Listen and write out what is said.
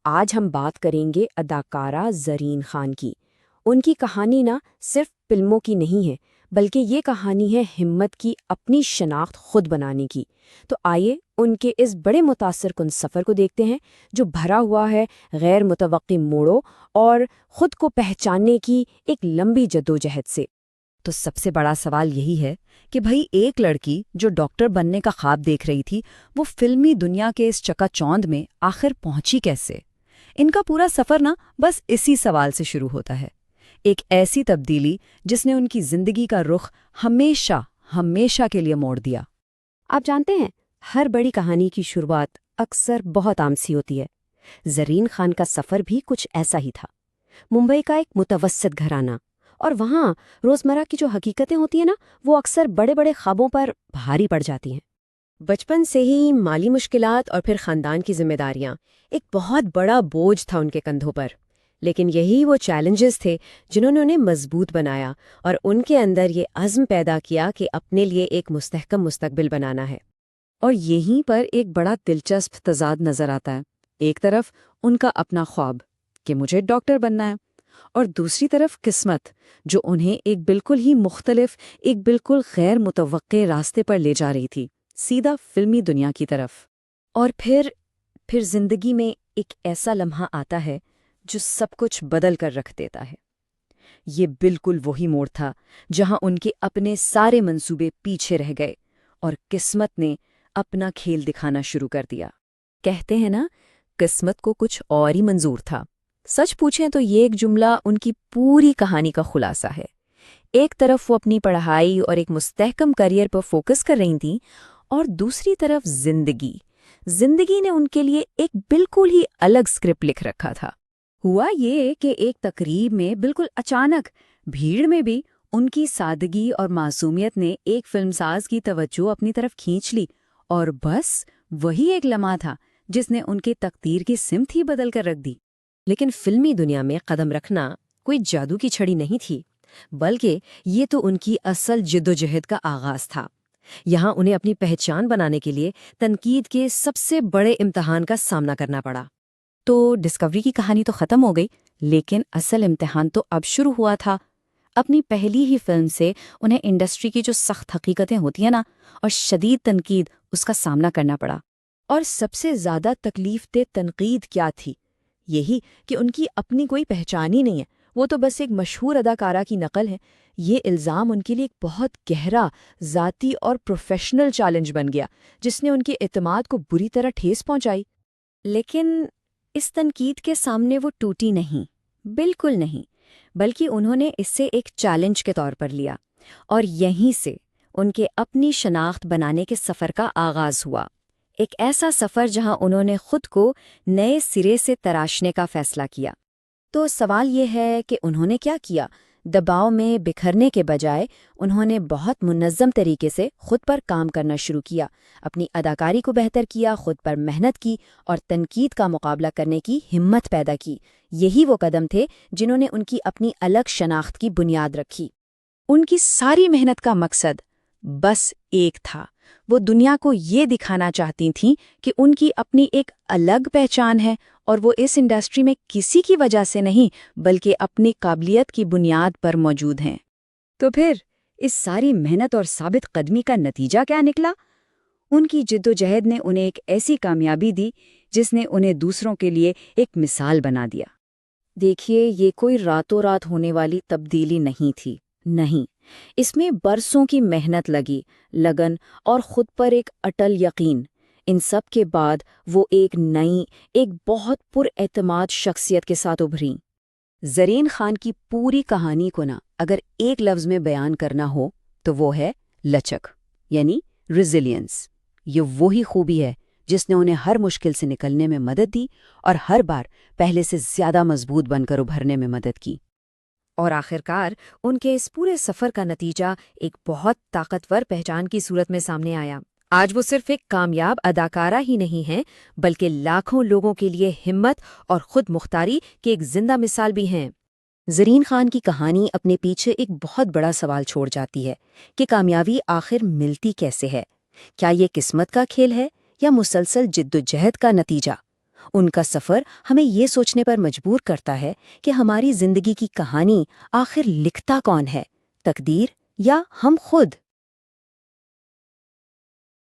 آج ہم بات کریں گے اداکارہ زرین خان کی۔ ان کی کہانی نہ صرف فلموں کی نہیں ہے، بلکہ یہ کہانی ہے ہمت کی، اپنی شناخت خود بنانے کی۔ تو آئیے ان کے اس بڑے متاثر کن سفر کو دیکھتے ہیں، جو بھرا ہوا ہے غیر متوقع موڑوں اور خود کو پہچاننے کی ایک لمبی جدوجہد سے۔ تو سب سے بڑا سوال یہی ہے کہ بھئی ایک لڑکی جو ڈاکٹر بننے کا خواب دیکھ رہی تھی، وہ فلمی دنیا کے اس چکا چوند میں آخر پہنچی کیسے؟ ان کا پورا سفر نا بس اسی سوال سے شروع ہوتا ہے، ایک ایسی تبدیلی جس نے ان کی زندگی کا رخ ہمیشہ کے لیے موڑ دیا۔ آپ جانتے ہیں، ہر بڑی کہانی کی شروعات اکثر بہت عام سی ہوتی ہے۔ زرین خان کا سفر بھی کچھ ایسا ہی تھا۔ ممبئی کا ایک متوسط گھرانہ، اور وہاں روزمرہ کی جو حقیقتیں ہوتی ہیں نا، وہ اکثر بڑے بڑے خوابوں پر بھاری پڑ جاتی ہیں۔ بچپن سے ہی مالی مشکلات اور پھر خاندان کی ذمہ داریاں ایک بہت بڑا بوجھ تھا ان کے کندھوں پر۔ لیکن یہی وہ چیلنجز تھے جنہوں نے انہیں مضبوط بنایا اور ان کے اندر یہ عزم پیدا کیا کہ اپنے لیے ایک مستحکم مستقبل بنانا ہے۔ اور یہیں پر ایک بڑا دلچسپ تضاد نظر آتا ہے۔ ایک طرف ان کا اپنا خواب کہ مجھے ڈاکٹر بننا ہے، اور دوسری طرف قسمت جو انہیں ایک بالکل ہی مختلف، ایک بالکل غیر متوقع راستے پر لے جا رہی تھی، سیدھا فلمی دنیا کی طرف۔ اور پھر زندگی میں ایک ایسا لمحہ آتا ہے جو سب کچھ بدل کر رکھ دیتا ہے۔ یہ بالکل وہی موڑ تھا جہاں ان کے اپنے سارے منصوبے پیچھے رہ گئے اور قسمت نے اپنا کھیل دکھانا شروع کر دیا۔ کہتے ہیں نا، قسمت کو کچھ اور ہی منظور تھا۔ سچ پوچھیں تو یہ ایک جملہ ان کی پوری کہانی کا خلاصہ ہے۔ ایک طرف وہ اپنی پڑھائی اور ایک مستحکم کیریئر پر فوکس کر رہی تھیں، اور دوسری طرف زندگی نے ان کے لیے ایک بالکل ہی الگ اسکرپٹ لکھ رکھا تھا۔ ہوا یہ کہ ایک تقریب میں بالکل اچانک بھیڑ میں بھی ان کی سادگی اور معصومیت نے ایک فلم ساز کی توجہ اپنی طرف کھینچ لی، اور بس وہی ایک لمحہ تھا جس نے ان کے تقدیر کی سمت ہی بدل کر رکھ دی۔ لیکن فلمی دنیا میں قدم رکھنا کوئی جادو کی چھڑی نہیں تھی، بلکہ یہ تو ان کی اصل جدوجہد کا آغاز تھا۔ یہاں انہیں اپنی پہچان بنانے کے لیے تنقید کے سب سے بڑے امتحان کا سامنا کرنا پڑا۔ تو ڈسکوری کی کہانی تو ختم ہو گئی، لیکن اصل امتحان تو اب شروع ہوا تھا۔ اپنی پہلی ہی فلم سے انہیں انڈسٹری کی جو سخت حقیقتیں ہوتی ہیں نا، اور شدید تنقید، اس کا سامنا کرنا پڑا۔ اور سب سے زیادہ تکلیف دہ تنقید کیا تھی؟ یہی کہ ان کی اپنی کوئی پہچان ہی نہیں ہے، وہ تو بس ایک مشہور اداکارہ کی نقل ہے۔ یہ الزام ان کے لیے ایک بہت گہرا ذاتی اور پروفیشنل چیلنج بن گیا، جس نے ان کے اعتماد کو بری طرح ٹھیس پہنچائی۔ لیکن اس تنقید کے سامنے وہ ٹوٹی نہیں، بالکل نہیں، بلکہ انہوں نے اس سے ایک چیلنج کے طور پر لیا، اور یہیں سے ان کے اپنی شناخت بنانے کے سفر کا آغاز ہوا۔ ایک ایسا سفر جہاں انہوں نے خود کو نئے سرے سے تراشنے کا فیصلہ کیا۔ تو سوال یہ ہے کہ انہوں نے کیا کیا؟ دباؤ میں بکھرنے کے بجائے انہوں نے بہت منظم طریقے سے خود پر کام کرنا شروع کیا، اپنی اداکاری کو بہتر کیا، خود پر محنت کی، اور تنقید کا مقابلہ کرنے کی ہمت پیدا کی۔ یہی وہ قدم تھے جنہوں نے ان کی اپنی الگ شناخت کی بنیاد رکھی۔ ان کی ساری محنت کا مقصد بس ایک تھا، وہ دنیا کو یہ دکھانا چاہتی تھیں کہ ان کی اپنی ایک الگ پہچان ہے، اور وہ اس انڈسٹری میں کسی کی وجہ سے نہیں بلکہ اپنی قابلیت کی بنیاد پر موجود ہیں۔ تو پھر اس ساری محنت اور ثابت قدمی کا نتیجہ کیا نکلا؟ ان کی جدوجہد نے انہیں ایک ایسی کامیابی دی جس نے انہیں دوسروں کے لیے ایک مثال بنا دیا۔ دیکھیے، یہ کوئی راتوں رات ہونے والی تبدیلی نہیں تھی، نہیں، اس میں برسوں کی محنت لگی، لگن اور خود پر ایک اٹل یقین۔ ان سب کے بعد وہ ایک نئی، ایک بہت پر اعتماد شخصیت کے ساتھ ابھریں۔ زرین خان کی پوری کہانی کو نا اگر ایک لفظ میں بیان کرنا ہو تو وہ ہے لچک، یعنی ریزیلینس۔ یہ وہی خوبی ہے جس نے انہیں ہر مشکل سے نکلنے میں مدد دی اور ہر بار پہلے سے زیادہ مضبوط بن کر ابھرنے میں مدد کی۔ اور آخرکار ان کے اس پورے سفر کا نتیجہ ایک بہت طاقتور پہچان کی صورت میں سامنے آیا۔ آج وہ صرف ایک کامیاب اداکارہ ہی نہیں ہیں، بلکہ لاکھوں لوگوں کے لیے ہمت اور خود مختاری کی ایک زندہ مثال بھی ہیں۔ زرین خان کی کہانی اپنے پیچھے ایک بہت بڑا سوال چھوڑ جاتی ہے کہ کامیابی آخر ملتی کیسے ہے؟ کیا یہ قسمت کا کھیل ہے یا مسلسل جدوجہد کا نتیجہ؟ ان کا سفر ہمیں یہ سوچنے پر مجبور کرتا ہے کہ ہماری زندگی کی کہانی آخر لکھتا کون ہے، تقدیر یا ہم خود؟